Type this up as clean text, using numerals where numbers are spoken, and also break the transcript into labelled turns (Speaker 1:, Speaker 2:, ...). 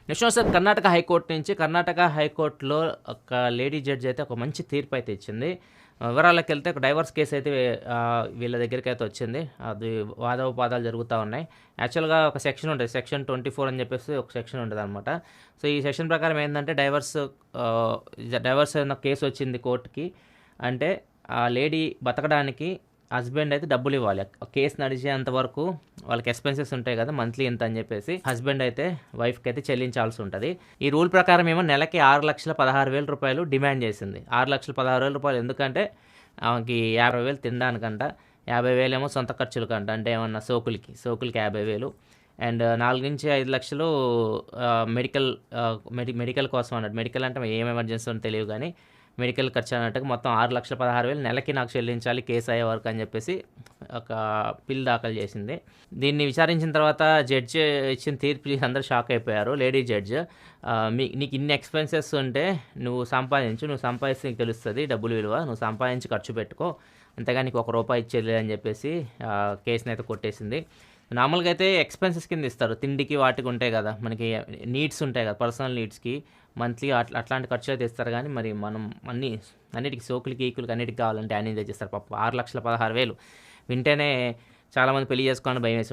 Speaker 1: Next sir Karnataka high court నుంచి కర్ణాటక హైకోర్టులో ఒక లేడీ జడ్జి అయితే ఒక మంచి తీర్పు అయితే ఇచ్చింది. వివరాల్లోకి వెళ్తే ఒక డైవర్స్ కేసు అయితే వీళ్ళ దగ్గరికి అయితే వచ్చింది. అది వాదోపవాదాలు జరుగుతూ ఉన్నాయి. యాక్చువల్గా ఒక సెక్షన్ ఉంటుంది, సెక్షన్ 24 అని చెప్పేసి ఒక సెక్షన్ ఉంటుంది అనమాట. సో ఈ సెక్షన్ ప్రకారం ఏంటంటే డైవర్స్ ఏదైనా కేసు వచ్చింది కోర్టుకి అంటే ఆ లేడీ బతకడానికి హస్బెండ్ అయితే డబ్బులు ఇవ్వాలి. కేసు నడిచేంత వరకు వాళ్ళకి ఎక్స్పెన్సెస్ ఉంటాయి కదా మంత్లీ ఇంత అని చెప్పేసి హస్బెండ్ అయితే వైఫ్కి అయితే చెల్లించాల్సి ఉంటుంది. ఈ రూల్ ప్రకారం ఏమో నెలకి 6,16,000 రూపాయలు డిమాండ్ చేసింది. 6,16,000 రూపాయలు ఎందుకంటే ఆమెకి 50,000 తినడానికంట, 50,000 ఏమో సొంత ఖర్చులకంట, అంటే ఏమన్నా సోకులకి 50,000 అండ్ 4-5 లక్షలు మెడికల్ కోసం అన్నట్టు. మెడికల్ అంటే ఏం ఎమర్జెన్సీ అని తెలియదు కానీ మెడికల్ ఖర్చు అన్నట్టుగా మొత్తం 6,16,000 నెలకి నాకు చెల్లించాలి కేసు అయ్యే వరకు అని చెప్పేసి ఒక పిల్ దాఖలు చేసింది. దీన్ని విచారించిన తర్వాత జడ్జి ఇచ్చిన తీర్పు అందరూ షాక్ అయిపోయారు. లేడీ జడ్జ్ నీకు ఇన్ని ఎక్స్పెన్సెస్ ఉంటే నువ్వు సంపాదిస్తే నీకు తెలుస్తుంది డబ్బులు విలువ, నువ్వు సంపాదించి ఖర్చు పెట్టుకో, అంతేగా నీకు ₹1 ఇచ్చేది అని చెప్పేసి కేసుని అయితే కొట్టేసింది. నార్మల్గా అయితే ఎక్స్పెన్సెస్ కింద ఇస్తారు, తిండికి వాటికి ఉంటాయి కదా, మనకి నీడ్స్ ఉంటాయి కదా, పర్సనల్ నీడ్స్కి మంత్లీ అట్లాంటి ఖర్చులు అయితే ఇస్తారు. కానీ మరి మనం అన్నిటికి సోకులకి అన్నిటికి కావాలంటే ఆయన తెచ్చిస్తారు. పాప 6,16,000 వింటేనే చాలామంది పెళ్లి చేసుకోవాలని భయం వేసి ఉంటుంది.